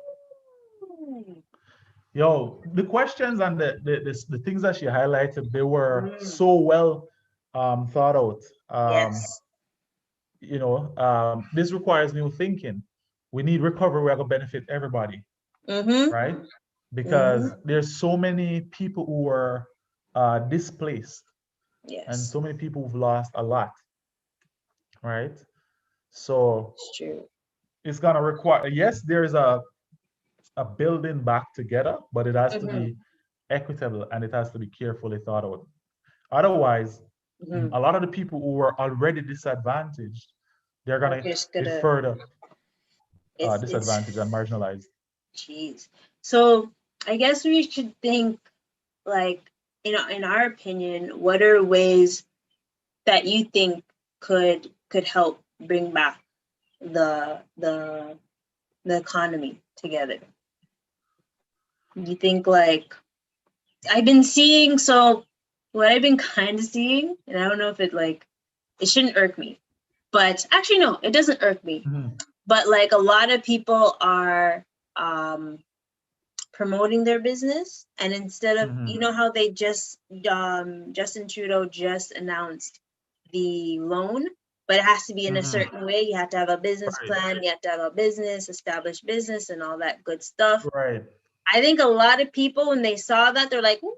S2: Yo, the questions and the things that she highlighted, they were
S1: Mm,
S2: so well thought out.
S1: yes.
S2: This requires new thinking. We need recovery where to benefit everybody,
S1: Mm-hmm.
S2: right?
S1: Mm-hmm.
S2: Because there's so many people who were displaced and
S1: Yes.
S2: so many people who've lost a lot, right? So
S1: It's true.
S2: it's gonna require, yes, there's a building back together, but it has to
S1: Mm-hmm.
S2: be equitable and it has to be carefully thought out. Otherwise,
S1: Mm-hmm.
S2: a lot of the people who were already disadvantaged, they're
S1: I'm
S2: gonna
S1: just
S2: be
S1: gonna.
S2: further
S1: It's.
S2: disadvantaged and marginalized.
S1: Jeez. So I guess we should think like, in our opinion, what are ways that you think could help bring back the the the economy together? You think like I've been seeing so what I've been kind of seeing, and I don't know if it shouldn't irk me, but actually no, it doesn't irk me.
S2: Mhm,
S1: But like a lot of people are um promoting their business, and instead of,
S2: mhm,
S1: how they just Justin Trudeau just announced the loan, but it has to be in a
S2: mhm.
S1: certain way. You have to have a business
S2: Right,
S1: plan, you have to have a business, established business, and all that good stuff.
S2: right.
S1: I think a lot of people, when they saw that, they're like, ooh.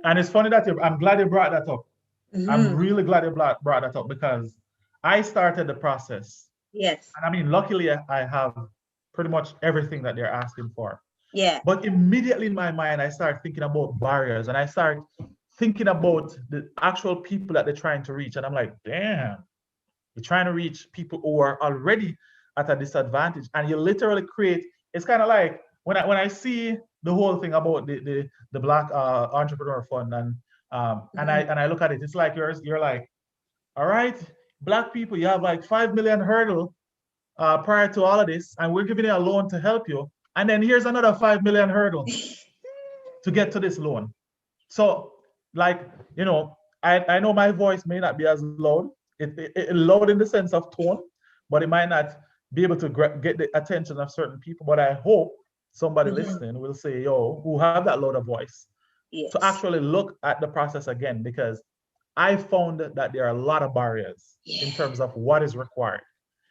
S2: And it's funny that I'm glad you brought that up. I'm
S1: Mhm.
S2: really glad you brought that up because I started the process.
S1: Yes.
S2: And I mean, luckily, I have pretty much everything that they're asking for.
S1: Yeah.
S2: But immediately in my mind, I start thinking about barriers and I start thinking about the actual people that they're trying to reach. And I'm like, damn, you're trying to reach people who are already at a disadvantage. And you literally create, it's kind of like when I see the whole thing about the Black Entrepreneur Fund
S1: Mhm.
S2: and I look at it, it's like you're like, all right, Black people, you have like 5 million hurdle prior to all of this, and we're giving you a loan to help you. And then here's another 5 million hurdle to get to this loan. So, like, I know my voice may not be as loud. It loud in the sense of tone, but it might not be able to get the attention of certain people. But I hope somebody
S1: Mhm.
S2: listening will say, yo, who have that louder voice, to
S1: Yes.
S2: actually look at the process again, because I found that there are a lot of barriers
S1: Yeah.
S2: in terms of what is required.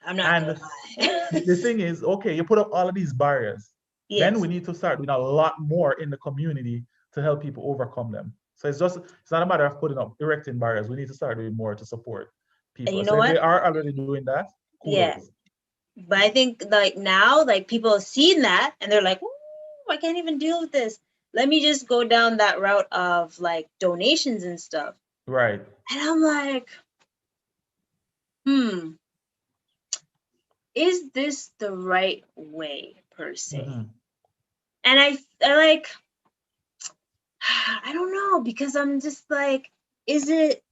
S1: I'm not gonna
S2: And
S1: lie.
S2: the thing is, okay, you put up all of these barriers, then we
S1: Yes.
S2: need to start doing a lot more in the community to help people overcome them. So it's not a matter of putting up erecting barriers. We need to start doing more to support
S1: And
S2: people.
S1: you
S2: So
S1: know
S2: if they
S1: what?
S2: are already doing that,
S1: Yeah.
S2: kudos.
S1: But I think like now, like people have seen that and they're like, ooh, I can't even deal with this. Let me just go down that route of like donations and stuff.
S2: Right.
S1: And I'm like, hmm, is this the right way per se?
S2: Mm-hmm.
S1: And I like, I don't know, because I'm just like, is it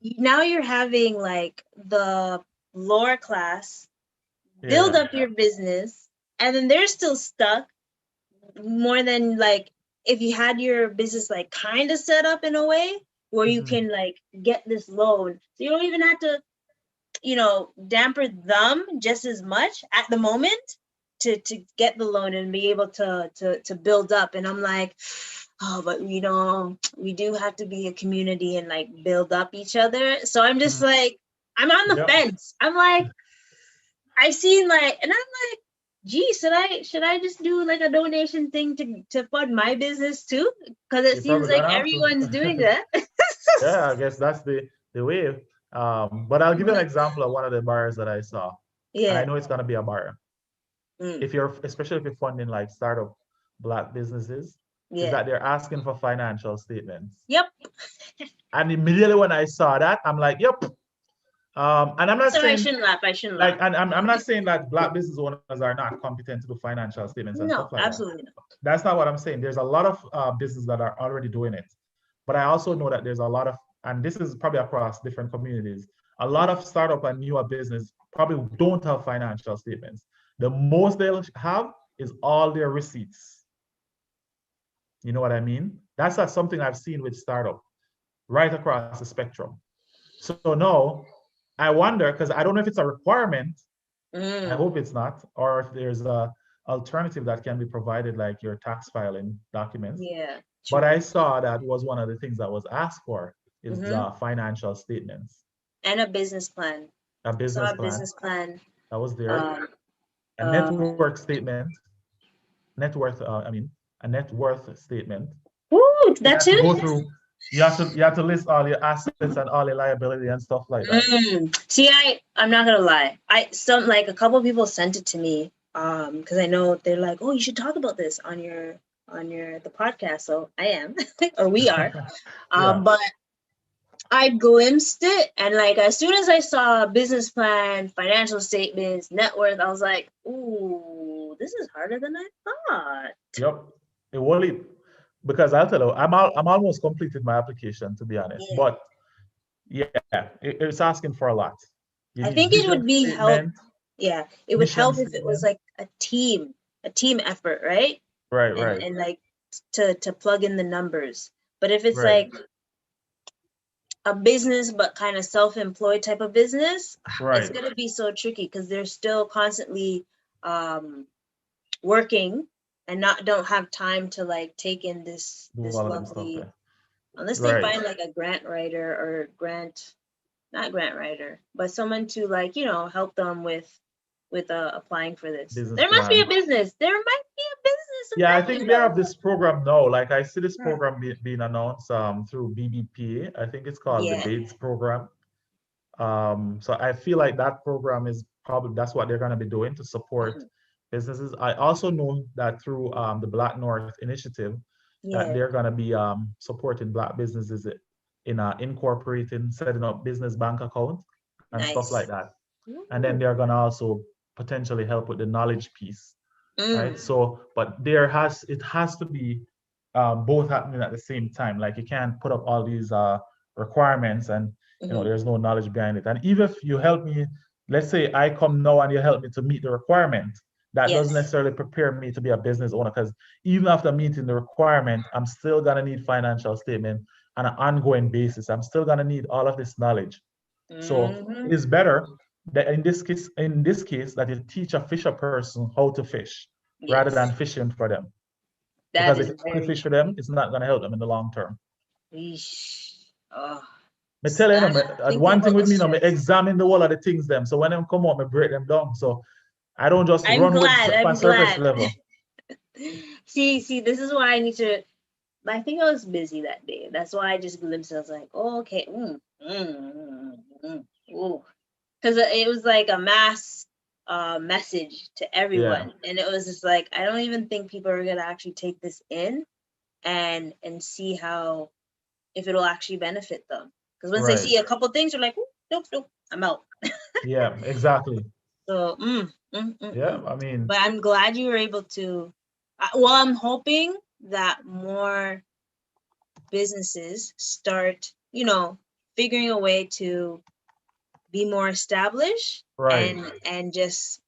S1: now you're having like the lower class build
S2: Yeah.
S1: up your business, and then they're still stuck more than like if you had your business like kind of set up in a way where you
S2: Mm-hmm.
S1: can like get this loan, so you don't even have to damper them just as much at the moment to get the loan and be able to build up. And I'm like, oh, but we do have to be a community and like build up each other. So I'm just
S2: Mm-hmm.
S1: like, I'm on the
S2: Yep.
S1: fence. I'm like, I've seen like, and I'm like, gee, should I just do like a donation thing to fund my business too? Because it
S2: You're
S1: seems
S2: probably
S1: like
S2: gonna have
S1: everyone's doing
S2: to.
S1: that.
S2: Yeah, I guess that's the way. But I'll give you an example of one of the barriers that I saw, and I
S1: Yeah.
S2: know it's gonna be a barrier.
S1: Mm.
S2: If you're especially if you're funding like startup Black businesses, is
S1: Yeah.
S2: that they're asking for financial statements.
S1: Yep.
S2: And immediately when I saw that, I'm like, yep. And I'm not
S1: So I
S2: saying
S1: shouldn't laugh. I shouldn't
S2: like,
S1: laugh.
S2: and I'm not saying that Black business owners are not competent to do financial statements and stuff
S1: No,
S2: like that.
S1: absolutely not.
S2: That's not what I'm saying. There's a lot of businesses that are already doing it, but I also know that there's a lot of, and this is probably across different communities, a lot of startup and newer business probably don't have financial statements. The most they'll have is all their receipts. You know what I mean? That's not something I've seen with startup right across the spectrum. So now I wonder, because I don't know if it's a requirement, I
S1: Mm.
S2: hope it's not, or if there's alternative that can be provided, like your tax filing documents.
S1: Yeah,
S2: But I
S1: true.
S2: saw that was one of the things that was asked for is
S1: Mm-hmm.
S2: financial statements,
S1: And a business plan.
S2: a
S1: I saw
S2: business
S1: a
S2: plan
S1: business plan.
S2: that was there,
S1: Um,
S2: a network statement, I mean, a net worth statement.
S1: woo,
S2: You
S1: that
S2: have to
S1: too.
S2: go through, you have to list all your assets and all your liability and stuff like that.
S1: See, I'm not gonna lie. Like a couple people sent it to me. Because I know they're like, oh, you should talk about this on your the podcast. So I am, or we are.
S2: Yeah.
S1: But I glimpsed it, and like as soon as I saw business plan, financial statements, net worth, I was like, ooh, this is harder than I thought.
S2: Yep. It will, because I'll tell you, I'm almost completed my application, to be honest.
S1: Yeah.
S2: But yeah, it's asking for a lot. You need
S1: I think
S2: vision
S1: it would be
S2: statement,
S1: help. Yeah, it would
S2: mission
S1: help if it was
S2: statement.
S1: like a team effort, right?
S2: Right,
S1: And
S2: right,
S1: like to plug in the numbers. But if it's
S2: right,
S1: like a business but kind of self-employed type of business, it's
S2: right.
S1: gonna be so tricky because they're still constantly um working and not don't have time to like take in
S2: Do
S1: this
S2: all of them stuff
S1: lovely,
S2: there.
S1: unless they
S2: Right.
S1: find like a grant writer or grant, not grant writer, but someone to like, help them with applying for this.
S2: Business
S1: There must be a
S2: plan.
S1: business. There might be a business
S2: Yeah, I think they
S1: available.
S2: have this program now. Like I see this
S1: Hmm.
S2: program being announced through BBP. I think it's called the
S1: Yeah.
S2: Bates program. So I feel like that program is probably that's what they're going to be doing to support
S1: Mhm.
S2: businesses. I also know that through the Black North Initiative, that
S1: Yeah.
S2: they're going to be supporting Black businesses in incorporating, setting up business bank accounts and stuff like
S1: Nice.
S2: that. And then
S1: Ooh.
S2: they're going to also potentially help with the knowledge piece, right?
S1: Mm.
S2: So, but it has to be both happening at the same time. Like you can't put up all these requirements and
S1: Hmm.
S2: there's no knowledge behind it. And even if you help me, let's say I come now and you help me to meet the requirement, that doesn't
S1: Yes.
S2: necessarily prepare me to be a business owner because even after meeting the requirement, I'm still gonna need financial statement on an ongoing basis. I'm still gonna need all of this knowledge. So
S1: Hmm.
S2: it is better that in this case, that you teach a fisher person how to fish rather than
S1: Yes.
S2: fishing for them.
S1: That
S2: Because if
S1: is
S2: you only
S1: very
S2: fish for
S1: true.
S2: them, it's not gonna help them in the long term.
S1: Eesh. Oh,
S2: Me tell you,
S1: I'm thinking
S2: one thing
S1: about the
S2: with me, I
S1: stress.
S2: examine the whole of the things them. So when them come out, me break them down. So I don't just
S1: I'm
S2: run with
S1: glad.
S2: on
S1: I'm
S2: surface
S1: glad.
S2: level.
S1: See, this is why I need to. I think I was busy that day. That's why I just glimpsed. I was like, oh, okay. Ooh. Because it was like a mass message to
S2: Yeah,
S1: everyone. And it was just like, I don't even think people are going to actually take this in and see how, if it'll actually benefit them. Because once they
S2: right.
S1: see a couple things, they're like, "Ooh, nope, nope, I'm out."
S2: Yeah, exactly.
S1: So,
S2: Yeah, I mean,
S1: but I'm glad you were able to. Well, I'm hoping that more businesses start, figuring a way to be more established
S2: right.
S1: and just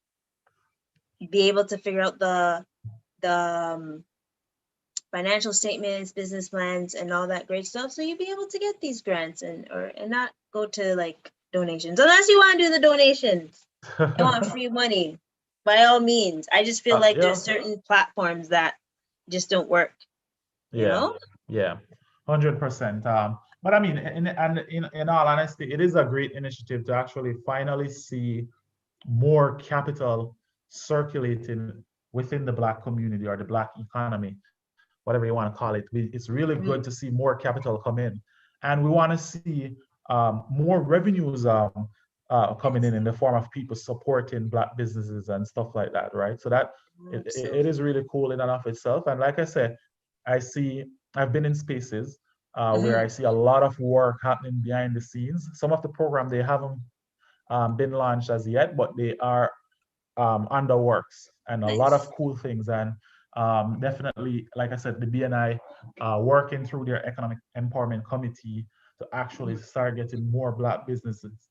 S1: be able to figure out the financial statements, business plans, and all that great stuff. So you'll be able to get these grants and not go to like donations unless you want to do the donations. You want free money, by all means. I just feel like
S2: Yeah,
S1: there's certain platforms that just don't work. You
S2: yeah,
S1: know?
S2: yeah, 100%. But I mean, in all honesty, it is a great initiative to actually finally see more capital circulating within the Black community or the Black economy, whatever you want to call it. It's really good to
S1: Mm,
S2: see more capital come in. And we want to see more revenues coming
S1: yes,
S2: in the form of people supporting Black businesses and stuff like that, right? So that it is
S1: absolutely.
S2: really cool in and of itself. And like I said, I've been in spaces where I
S1: Hmm.
S2: see a lot of work happening behind the scenes. Some of the program they haven't been launched as yet, but they are under works and a lot of
S1: Nice.
S2: cool things. And definitely, like I said, the BNI working through their economic empowerment committee to actually
S1: Mhm.
S2: start getting more Black businesses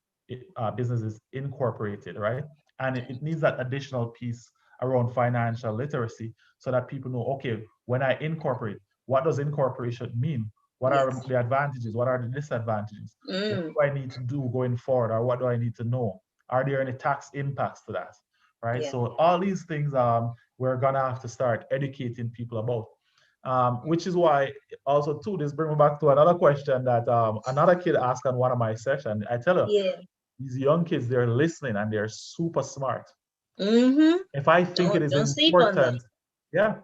S2: incorporated, right? And it needs that additional piece around financial literacy so that people know, okay, when I incorporate, what does incorporation mean? What are
S1: Yes.
S2: the advantages? What are the disadvantages? What
S1: Mm,
S2: do I need to do going forward, or what do I need to know? Are there any tax impacts to that? Right.
S1: yeah.
S2: So all these things we're gonna have to start educating people about. Which is why also too, this brings me back to another question that another kid asked on one of my sessions. I tell her,
S1: Yeah.
S2: these young kids, they're listening and they're super smart.
S1: Mm-hmm.
S2: If I think it is
S1: Don't sleep on them.
S2: important, yeah,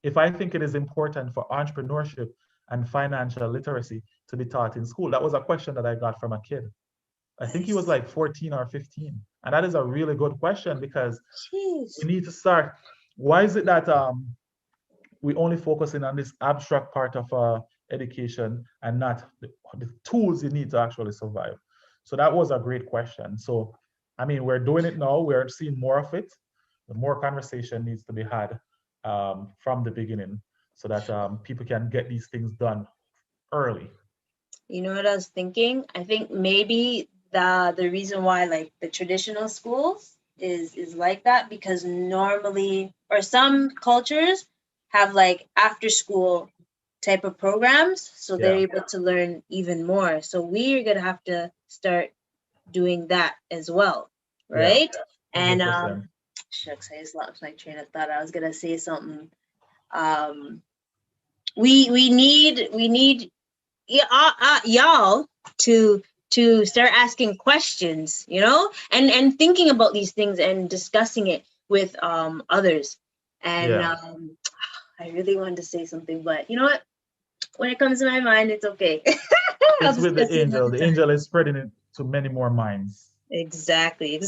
S2: if I think it is important for entrepreneurship and financial literacy to be taught in school, that was a question that I got from a kid. I think he was
S1: Nice.
S2: like 14 or 15. And that is a really good question because we
S1: Jeez.
S2: need to start. Why is it that we only focusing on this abstract part of education and not the tools you need to actually survive? So that was a great question. So, I mean, we're doing it now. We're seeing more of it. The more conversation needs to be had from the beginning so that people can get these things done early.
S1: You know what I was thinking? I think maybe the reason why like the traditional schools is like that because normally or some cultures have like after school type of programs, so they're
S2: Yeah,
S1: able to learn even more. So we're gonna have to start doing that as well,
S2: yeah,
S1: right? And
S2: 100%.
S1: shucks, I just lost my train of thought. I was gonna say something. Um, we need y'all to start asking questions, and thinking about these things and discussing it with others. And
S2: Yeah,
S1: I really wanted to say something, but you know what? When it comes to my mind, it's okay. I'll
S2: it's with
S1: discuss
S2: the
S1: it
S2: angel.
S1: another
S2: The
S1: time.
S2: angel is spreading it to many more minds.
S1: Exactly.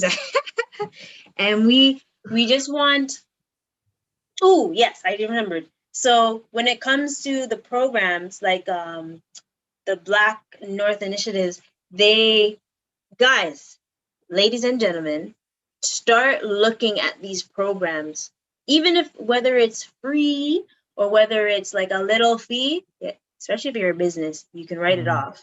S1: And we just want. Oh yes, I remembered. So when it comes to the programs like the Black North initiatives, they guys, ladies and gentlemen, start looking at these programs, even if whether it's free or whether it's like a little fee, especially if you're a business, you can write it
S2: Mhm.
S1: off.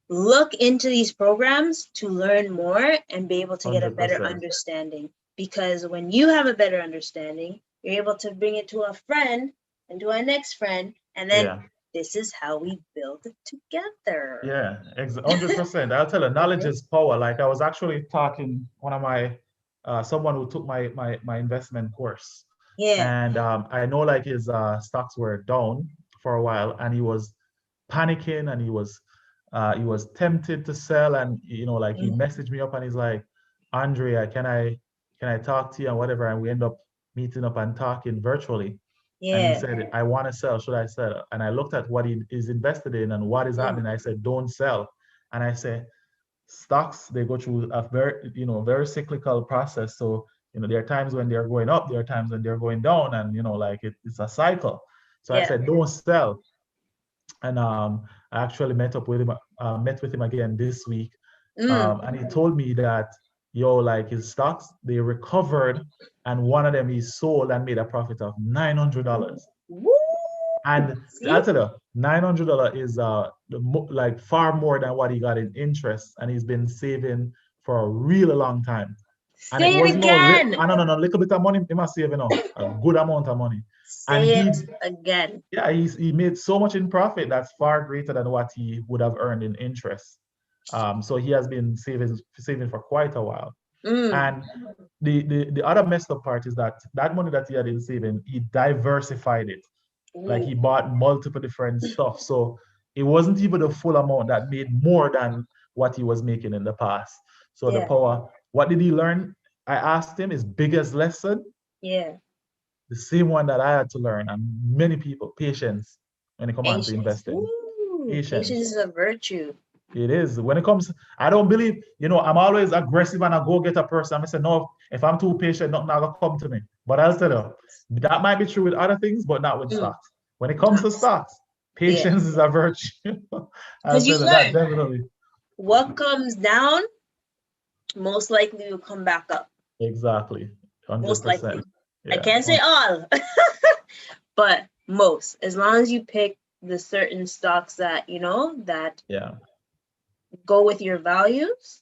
S1: Look into these programs to learn more and be able to get a better
S2: 100%.
S1: understanding. Because when you have a better understanding, you're able to bring it to a friend and to our next friend, and then
S2: Yeah.
S1: this is how we build it together.
S2: Yeah, 100%. I'll tell you, knowledge is power. Like I was actually talking one of my someone who took my investment course,
S1: Yeah.
S2: and I know like his stocks were down for a while, and he was panicking, and he was tempted to sell, and like he
S1: Mhm.
S2: messaged me up, and he's like, Andrea, can I talk to you and whatever, and we end up meeting up and talking virtually. And he
S1: Yeah.
S2: said, I want to sell. Should I sell? And I looked at what he is invested in and what is
S1: Mm.
S2: happening. I said, don't sell. And I said, stocks, they go through a very cyclical process. So, there are times when they're going up, there are times when they're going down, and like it's a cycle. So I
S1: Yeah.
S2: said, don't sell. And I actually met with him again this week.
S1: Mm.
S2: And he told me that, like his stocks, they recovered, and one of them he sold and made a profit of $900.
S1: Woo!
S2: And I
S1: See?
S2: tell you, $900 is like far more than what he got in interest, and he's been saving for a really long time. And it
S1: Say it
S2: was
S1: again.
S2: I don't know, a little bit of money, he must save, a good amount of money. And
S1: Say it again.
S2: yeah, he made so much in profit that's far greater than what he would have earned in interest. So he has been saving for quite a while.
S1: Mm.
S2: And the other messed up part is that that money that he had in saving, he diversified it. Like he
S1: Ooh.
S2: bought multiple different stuff. So it wasn't even the full amount that made more than what he was making in the past. So the
S1: Yeah.
S2: power, what did he learn? I asked him his biggest lesson,
S1: Yeah.
S2: the same one that I had to learn, and many people, patience when it comes on to
S1: Patience.
S2: investing.
S1: Ooh. Patience
S2: Patience.
S1: is a virtue.
S2: It is. When it comes, I don't believe, I'm always aggressive and I go get a person. I say, no, if I'm too patient, nothing gonna come to me. But I'll tell you, that might be true with other things, but not with
S1: Mm.
S2: stocks. When it comes to stocks,
S1: Yeah.
S2: patience is a virtue. I'll
S1: Because you
S2: tell you that
S1: learn
S2: definitely.
S1: what comes down most likely will come back up.
S2: Exactly.
S1: Most likely.
S2: 100%.
S1: I
S2: Yeah.
S1: can't say all, but most. As long as you pick the certain stocks that that
S2: Yeah.
S1: go with your values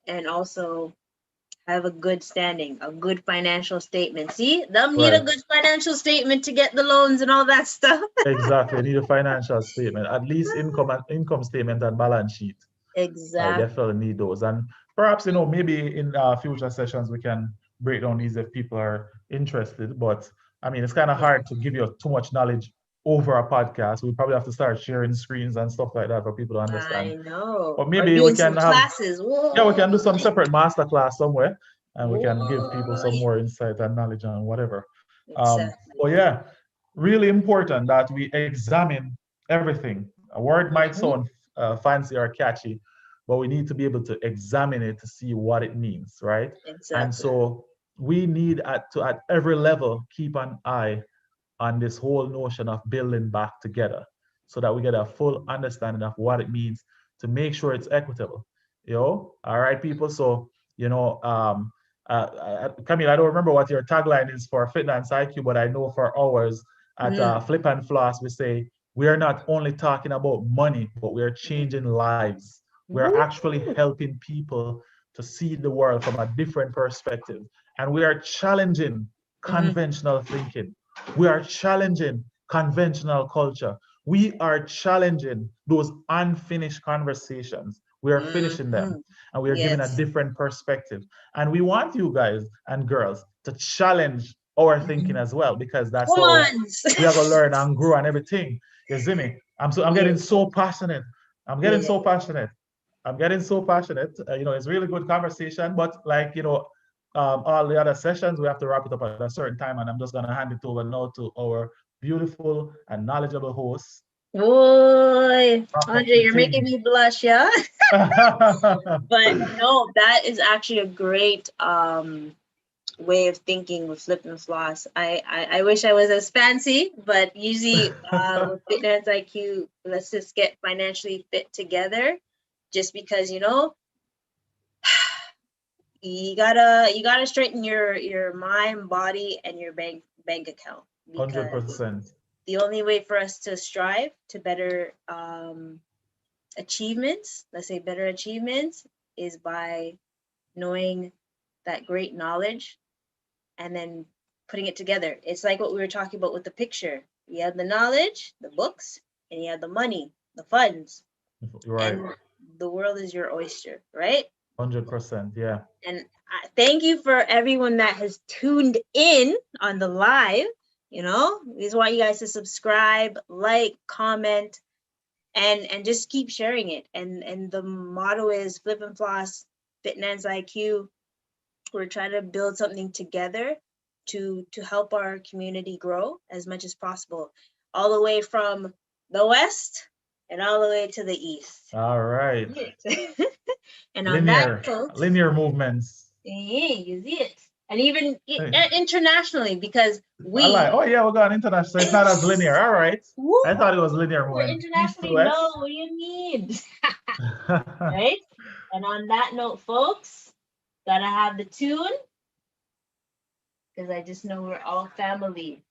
S1: and also have a good standing, a good financial statement. See, them need a
S2: Right.
S1: good financial statement to get the loans and all that stuff.
S2: Exactly. You need a financial statement, at least income statement and balance sheet. I
S1: Exactly.
S2: definitely need those. And perhaps, maybe in future sessions we can break down these if people are interested. But I mean, it's kind of
S1: Yeah,
S2: hard to give you too much knowledge over a podcast. We probably have to start sharing screens and stuff like that for people to understand.
S1: I know.
S2: But
S1: Or
S2: maybe we
S1: doing
S2: can
S1: some
S2: have,
S1: classes.
S2: yeah, we
S1: Whoa.
S2: can do some separate master class somewhere, and we can give people
S1: Whoa.
S2: some more insight and knowledge on whatever. But
S1: Exactly.
S2: yeah, really important that we examine everything. A word might
S1: Hmm.
S2: sound fancy or catchy, but we need to be able to examine it to see what it means, right? And
S1: Exactly.
S2: so we need at every level keep an eye on this whole notion of building back together so that we get a full understanding of what it means to make sure it's equitable. All right, people. So, Camille, I don't remember what your tagline is for Fitness IQ, but I know for ours at
S1: Mm.
S2: Flip and Floss, we say, we are not only talking about money, but we are changing lives. We are actually
S1: Woo.
S2: helping people to see the world from a different perspective. And we are challenging
S1: Hmm.
S2: conventional thinking. We are challenging conventional culture. We are challenging those unfinished conversations. We are finishing
S1: Hmm.
S2: them and we are giving a
S1: Yes.
S2: different perspective. And we want you guys and girls to challenge our thinking
S1: Mhm.
S2: as well, because that's
S1: Come
S2: how
S1: on.
S2: we are gonna learn and grow and everything. You see me? I'm
S1: Yeah.
S2: getting so passionate. I'm getting
S1: Yeah.
S2: so passionate. I'm getting so passionate. It's really good conversation, but like all the other sessions, we have to wrap it up at a certain time, and I'm just gonna hand it over now to our beautiful and knowledgeable host,
S1: Boy,
S2: Dr.
S1: Andre, you're making
S2: Ting.
S1: me blush, yeah? But no, that is actually a great way of thinking with flip and floss. I wish I was as fancy, but usually with Fitness IQ, let's just get financially fit together. Just because you gotta straighten your mind, body, and your bank account,
S2: Hundred
S1: because
S2: percent.
S1: the only way for us to strive to better achievements, let's say better achievements, is by knowing that great knowledge and then putting it together. It's like what we were talking about with the picture. You have the knowledge, the books, and you have the money, the funds,
S2: Right.
S1: and the world is your oyster, right?
S2: 100%. Yeah.
S1: And thank you for everyone that has tuned in on the live. We just want you guys to subscribe, like, comment, and just keep sharing it. And the motto is Flip and Floss Fitness IQ. We're trying to build something together to help our community grow as much as possible, all the way from the west and all the way to the east.
S2: All right.
S1: And on that,
S2: Linear,
S1: folks,
S2: linear movements.
S1: yeah, you see it. And even
S2: Hey,
S1: internationally, because
S2: I like.
S1: we,
S2: Oh yeah, we're going international. So it's not as linear. All right.
S1: woo,
S2: I thought it was linear
S1: we're
S2: movement. East to
S1: internationally, no,
S2: west.
S1: what do you mean? Right? And on that note, folks, gotta have the tune, because I just know we're all family.